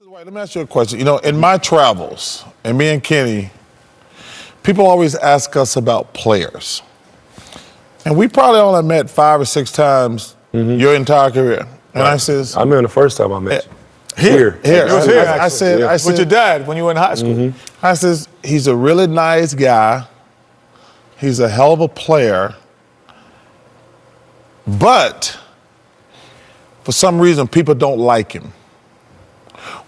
Dwight, let me ask you a question. You know, in my travels, and me and Kenny, people always ask us about players. And we probably only met 5 or 6 times your entire career. And I says, I remember the first time I met you. Here. It was here, I said, with your dad when you were in high school. I says, he's a really nice guy. He's a hell of a player. But for some reason, people don't like him.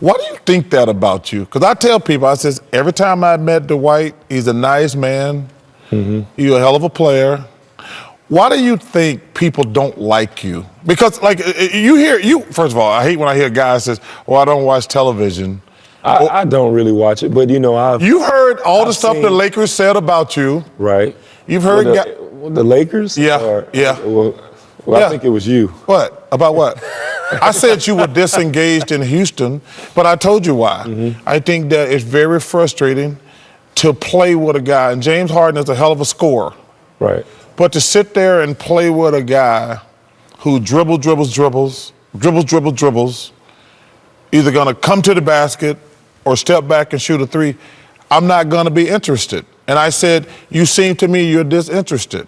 Why do you think that about you? Because I tell people, I says, every time I met Dwight, he's a nice man. You're a hell of a player. Why do you think people don't like you? Because, like, first of all, I hate when I hear guys say, well, I don't watch television. I don't really watch it, but, you know, You've heard all the stuff the Lakers said about you. Right. You've heard the Lakers? Yeah, yeah. Well, Yeah. I think it was you. What? About what? I said you were disengaged in Houston, but I told you why. I think that it's very frustrating to play with a guy, and James Harden is a hell of a scorer. Right. But to sit there and play with a guy who dribbles, either gonna come to the basket or step back and shoot a three, I'm not gonna be interested. And I said, you seem to me you're disinterested.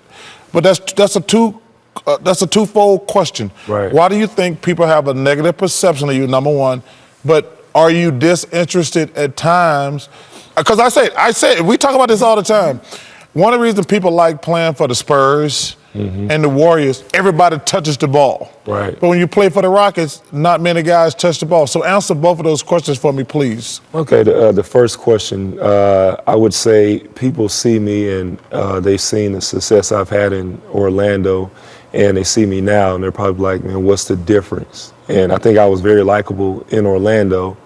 But that's a twofold question. Right. Why do you think people have a negative perception of you, number one, but are you disinterested at times? Because I say, we talk about this all the time. One of the reasons people like playing for the Spurs and the Warriors, everybody touches the ball. Right. But when you play for the Rockets, not many guys touch the ball. So answer both of those questions for me, please. Okay, the first question, I would say people see me and they've seen the success I've had in Orlando, and they see me now, and they're probably like, man, what's the difference? And I think I was very likable in Orlando,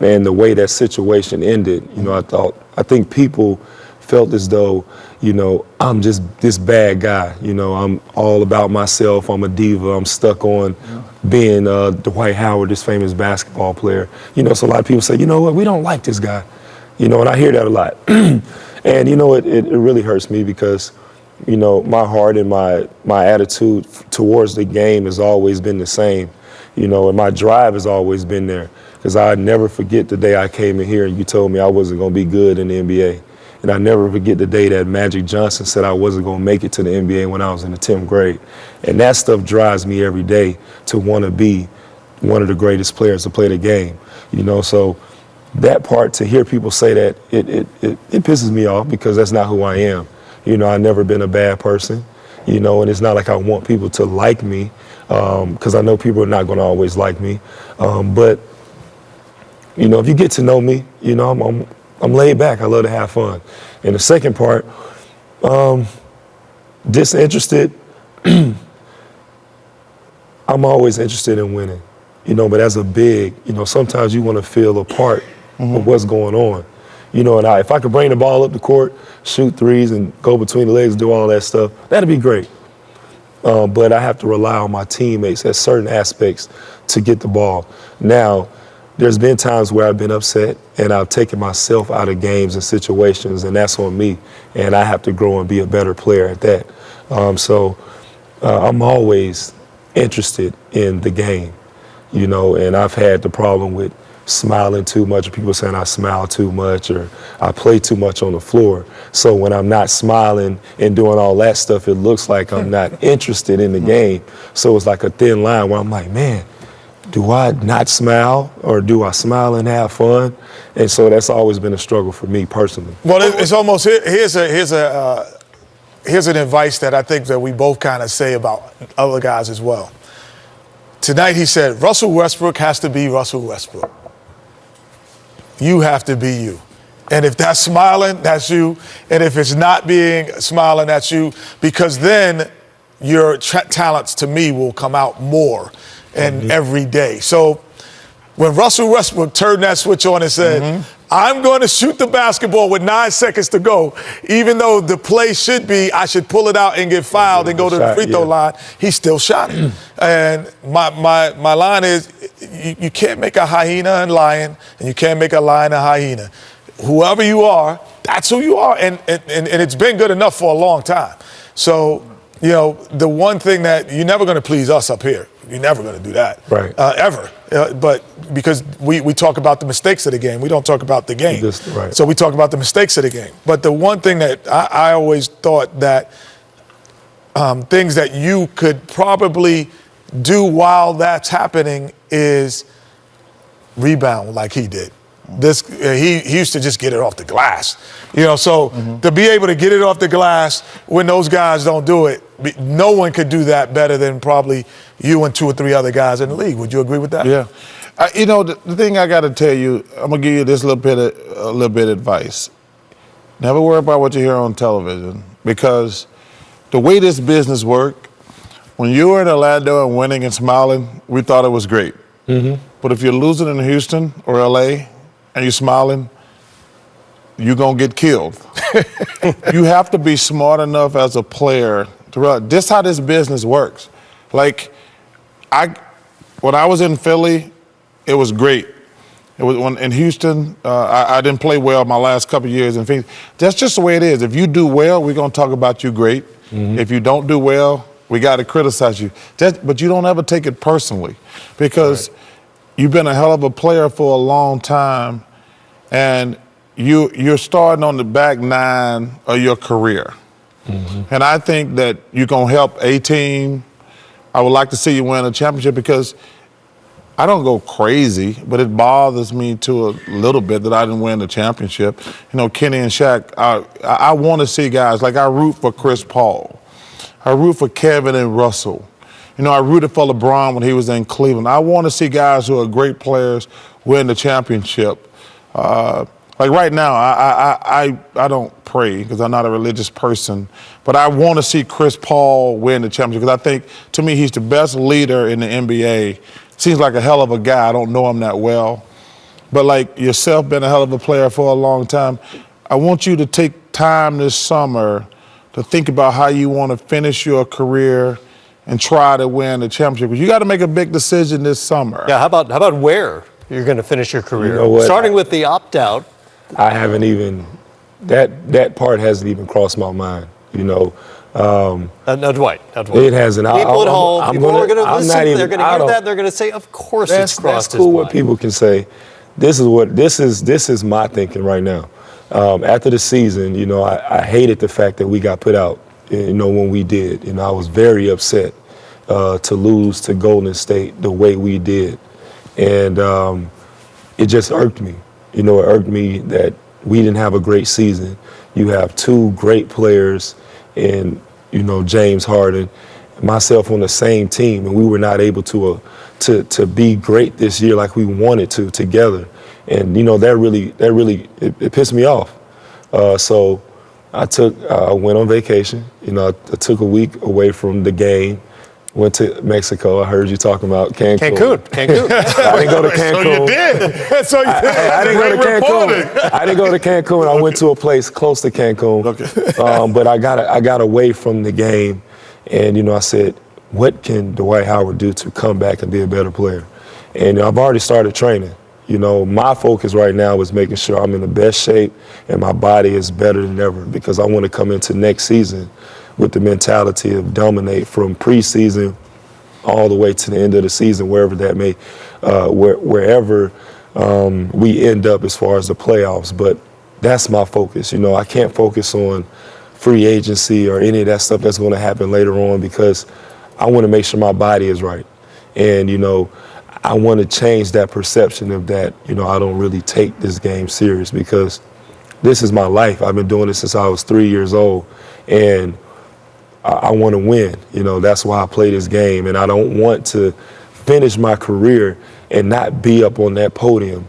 and the way that situation ended, you know, I think people felt as though, you know, I'm just this bad guy. You know, I'm all about myself. I'm a diva. I'm stuck on being Dwight Howard, this famous basketball player. You know, so a lot of people say, you know what, we don't like this guy. You know, and I hear that a lot. And, you know, it really hurts me because, you know, my heart and my attitude towards the game has always been the same. You know, and my drive has always been there. Because I never forget the day I came in here and you told me I wasn't going to be good in the NBA. And I never forget the day that Magic Johnson said I wasn't going to make it to the NBA when I was in the 10th grade. And that stuff drives me every day to want to be one of the greatest players to play the game. You know, so that part, to hear people say that, it pisses me off because that's not who I am. You know, I've never been a bad person, you know, and it's not like I want people to like me because I know people are not going to always like me. But, you know, if you get to know me, you know, I'm laid back. I love to have fun. And the second part, disinterested, I'm always interested in winning, you know, but as a big, you know, sometimes you want to feel a part of what's going on. You know, and if I could bring the ball up the court, shoot threes and go between the legs, do all that stuff, that'd be great. But I have to rely on my teammates at certain aspects to get the ball. Now, there's been times where I've been upset and I've taken myself out of games and situations, and that's on me. And I have to grow and be a better player at that. So I'm always interested in the game, you know, and I've had the problem with smiling too much, or people saying I smile too much, or I play too much on the floor. So when I'm not smiling and doing all that stuff, it looks like I'm not interested in the game. So it's like a thin line where I'm like, man, do I not smile or do I smile and have fun? And so that's always been a struggle for me personally. Well, it's almost here's an advice that I think that we both kind of say about other guys as well. Tonight he said, Russell Westbrook has to be Russell Westbrook. You have to be you. And if that's smiling, that's you. And if it's not being smiling, that's you. Because then your talents, to me, will come out more and every day. So when Russell Westbrook turned that switch on and said, I'm going to shoot the basketball with 9 seconds to go, even though the play should be I should pull it out and get fouled and go to the free throw line, he still shot it. And my line is, you can't make a hyena a lion, and you can't make a lion a hyena. Whoever you are, that's who you are. And it's been good enough for a long time. So you know, the one thing that you're never going to please us up here. You're never going to do that. Right. Ever. But because we talk about the mistakes of the game. We don't talk about the game. Right. So we talk about the mistakes of the game. But the one thing that I always thought that things that you could probably do while that's happening is rebound like he did. He used to just get it off the glass, you know. So to be able to get it off the glass when those guys don't do it, no one could do that better than probably you and 2 or 3 other guys in the league. Would you agree with that? Yeah. You know, the thing I got to tell you, I'm gonna give you this a little bit of advice. Never worry about what you hear on television, because the way this business works, when you were in Orlando and winning and smiling, we thought it was great. But if you're losing in Houston or LA and you're smiling, you're going to get killed. You have to be smart enough as a player to realize this is how this business works. Like, when I was in Philly, it was great. It was in Houston, I didn't play well my last couple of years in Phoenix. That's just the way it is. If you do well, we're going to talk about you great. If you don't do well, we got to criticize you. But you don't ever take it personally, because you've been a hell of a player for a long time, and you're starting on the back 9 of your career. And I think that you're going to help a team. I would like to see you win a championship, because I don't go crazy, but it bothers me to a little bit that I didn't win the championship. You know, Kenny and Shaq, I want to see guys, like I root for Chris Paul. I root for Kevin and Russell. You know, I rooted for LeBron when he was in Cleveland. I want to see guys who are great players win the championship. Like right now, I don't pray because I'm not a religious person, but I want to see Chris Paul win the championship, because I think, to me, he's the best leader in the NBA. Seems like a hell of a guy. I don't know him that well. But like yourself, been a hell of a player for a long time. I want you to take time this summer to think about how you want to finish your career and try to win the championship. You got to make a big decision this summer. Yeah, how about where you're going to finish your career? You know what? Starting with the opt-out. I haven't even, that part hasn't even crossed my mind, you know. No, Dwight. It hasn't. People at home, people are going to listen, they're going to hear that, they're going to say, of course it's crossed That's cool his what mind. people can say. This is my thinking right now. After the season, you know, I hated the fact that we got put out, you know, when we did. You know, I was very upset to lose to Golden State the way we did. And it just irked me. You know, it irked me that we didn't have a great season. You have 2 great players in, you know, James Harden, myself on the same team, and we were not able to be great this year like we wanted to together. And you know, that really it pissed me off. So I went on vacation. You know, I took a week away from the game. Went to Mexico. I heard you talking about Cancun. Cancun. I didn't go to Cancun. So you did. So you did. I didn't go to Cancun. I didn't go to Cancun. I went to a place close to Cancun. Okay. But I got away from the game, and you know, I said, what can Dwight Howard do to come back and be a better player? And I've already started training. You know, my focus right now is making sure I'm in the best shape and my body is better than ever, because I want to come into next season with the mentality of dominate from preseason all the way to the end of the season, wherever that may, wherever we end up as far as the playoffs. But that's my focus. You know, I can't focus on free agency or any of that stuff that's going to happen later on, because I want to make sure my body is right. And, you know, I want to change that perception of that, you know, I don't really take this game serious, because this is my life. I've been doing this since I was 3 years old, and I want to win. You know, that's why I play this game, and I don't want to finish my career and not be up on that podium.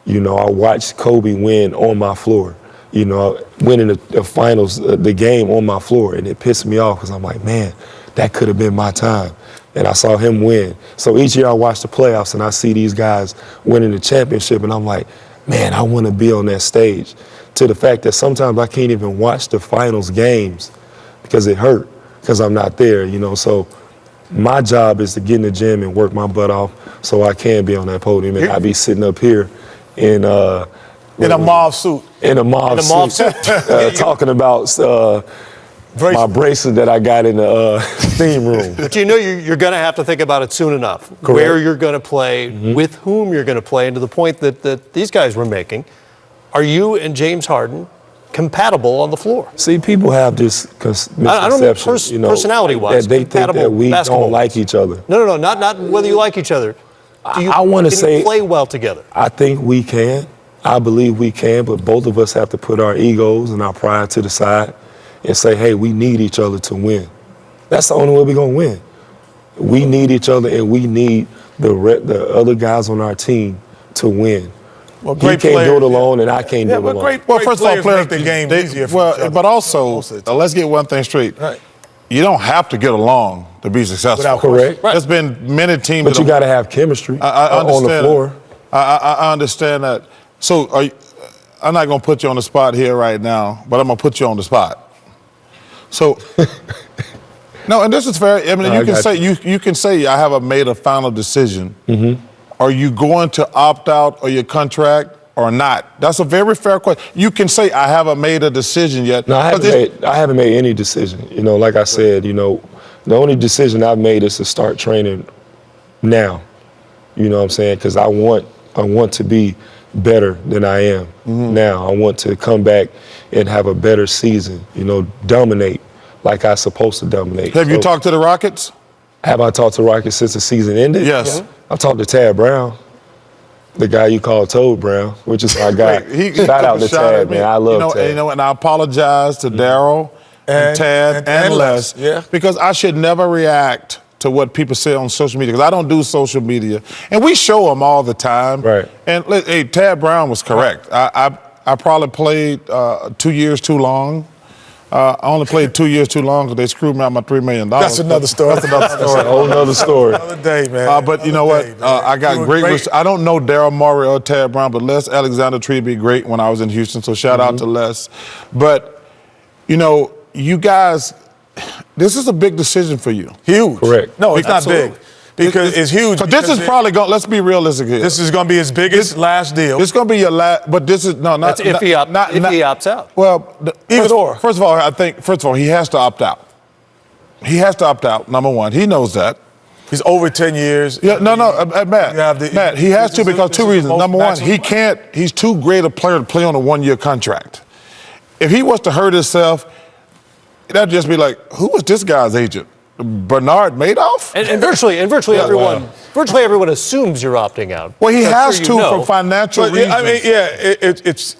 You know, I watched Kobe win on my floor, you know, winning the finals, the game on my floor, and it pissed me off, because I'm like, man, that could have been my time. And I saw him win. So each year I watch the playoffs and I see these guys winning the championship, and I'm like, man, I want to be on that stage. To the fact that sometimes I can't even watch the finals games because it hurt, because I'm not there, you know. So my job is to get in the gym and work my butt off so I can be on that podium, and I be sitting up here in a mauve suit. In a mauve suit. Talking about my bracelet that I got in the steam room. But you know you're going to have to think about it soon enough. Correct. Where you're going to play, with whom you're going to play, and to the point that these guys were making, are you and James Harden compatible on the floor? See, people have this misconception, I don't mean personality-wise. that they think that we don't like each other. No, not whether you like each other. I want to say, you play well together? I think we can. I believe we can, but both of us have to put our egos and our pride to the side and say, hey, we need each other to win. That's the only way we're going to win. We need each other, and we need the other guys on our team to win. Well, he can't do it alone, and I can't do it alone. Well, first of all, players make the game easier for each other. but also, let's get one thing straight. Right. You don't have to get along to be successful. Correct. Right. There's been many teams. But you got to have chemistry on the floor. I understand that. So I'm not going to put you on the spot here right now, but I'm going to put you on the spot. So, no, and this is fair. I mean, you can say I have made a final decision. Mm-hmm. Are you going to opt out of your contract or not? That's a very fair question. You can say I haven't made a decision yet. No, I haven't made any decision. You know, like I said, you know, the only decision I've made is to start training now. You know what I'm saying? Because I want to be better than I am now. I want to come back and have a better season, you know, dominate like I'm supposed to dominate. Have you talked to the Rockets? Have I talked to Rockets since the season ended? Yes. Yeah. I talked to Tad Brown, the guy you call Toad Brown, which is my guy. Shout out to Tad, man. I love Tad. And I apologize to Daryl and Tad and Les, because I should never react to what people say on social media, because I don't do social media, and we show them all the time. Right. And hey, Tad Brown was correct. I probably played 2 years too long. I only played 2 years too long because they screwed me out my $3 million. That's another story. That's another story. That's a whole nother story. Another day, man. But you know what? I got great. I don't know Daryl Morey or Tad Brown, but Les Alexander treated me great when I was in Houston. So shout out to Les. But you know, you guys, this is a big decision for you. Huge. Correct. No, it's not big. Because it's huge. This is probably going. Let's be realistic here. This is going to be his biggest last deal. This is going to be your last. But this is not. That's if he opts out. Well, First of all, he has to opt out. He has to opt out. Number one, he knows that. He's over 10 years. Yeah, Matt, he has to because two reasons. Number one, he can't. He's too great a player to play on a 1-year contract. If he was to hurt himself, that'd just be like, who was this guy's agent? Bernard Madoff? And virtually everyone assumes you're opting out. Well, he has to for financial reasons. I mean, it's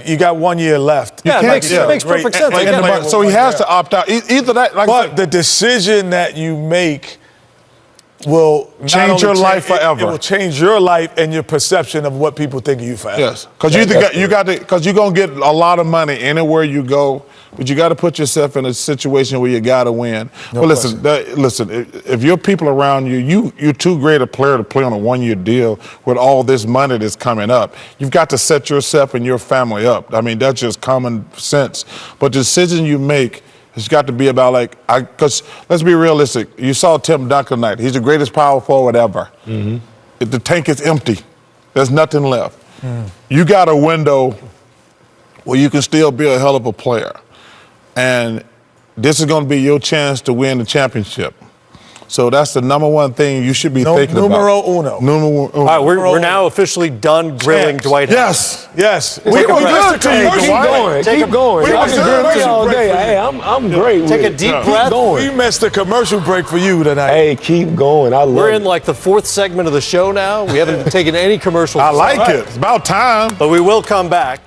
you got 1 year left. It makes perfect sense. So he has to opt out. Either that, but the decision that you make will change your life forever. It will change your life and your perception of what people think of you forever. Yes, because because you're gonna get a lot of money anywhere you go. But you got to put yourself in a situation where you got to win. Well, listen. If your people around you, you're too great a player to play on a 1-year deal with all this money that's coming up. You've got to set yourself and your family up. I mean, that's just common sense. But the decision you make has got to be about because let's be realistic. You saw Tim Duncan tonight. He's the greatest power forward ever. Mm-hmm. The tank is empty. There's nothing left. You got a window where you can still be a hell of a player. And this is going to be your chance to win the championship. So that's the number one thing you should be thinking about. Numero uno. Numero uno. All right, we're now officially done grilling Dwight. Yes. We're good to you. Keep going. I can grill you all day. Hey, I'm great. Take a deep breath. We missed the commercial break for you tonight. Hey, keep going. We're in like the 4th segment of the show now. We haven't taken any commercials. I like it. It's about time. But we will come back.